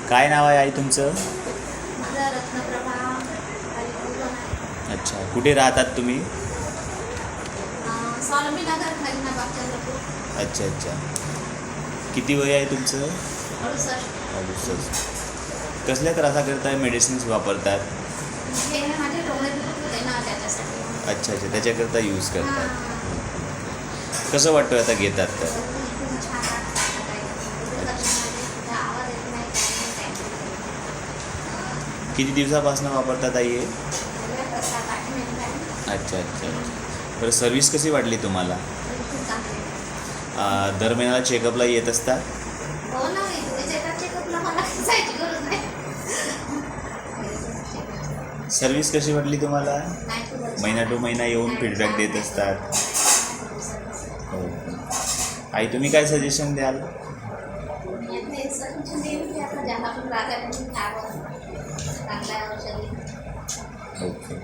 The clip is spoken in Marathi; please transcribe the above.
काय नाव आहे आई तुमचं? माझा रत्नप्रभा आहे. अच्छा, कुठे राहतात तुम्ही? स्वावलंबी नगर खैरनाबाद चंद्रपूर. अच्छा अच्छा. किती वय आहे तुमचं? 68. कसल्या त्रासाकरता मेडिसिन्स वापरतात? हे माझे डोळे दुखत होते ना त्याच्यासाठी. अच्छा अच्छा, त्याच्याकरता यूज करतात. हां. कसं वाटतं आता घेतात तर? खूप छान वाटतं काही. दुखत आवाज येत नाही काही नाही. किती दिवसापासून वापरतात आई हे? 7-8 महिने झाले. अच्छा अच्छा. बरं, सर्विस कशी वाटली तुम्हाला? खूप चांगली. दर महिन्याला चेकअपला येत असतात? हो ना, त्याच्या चेकअपला मला जायची गरज नाही. सर्विस कशी वाटली तुम्हाला? नाही खूप छान. महिना टू महिना येऊन फीडबॅक देत असतात. हो. आई तुम्ही काय सजेशन द्याल? ते सजेशन देईल की आता ज्याला पण राजा म्हणून खावं चांगल्या औषधी. ओके.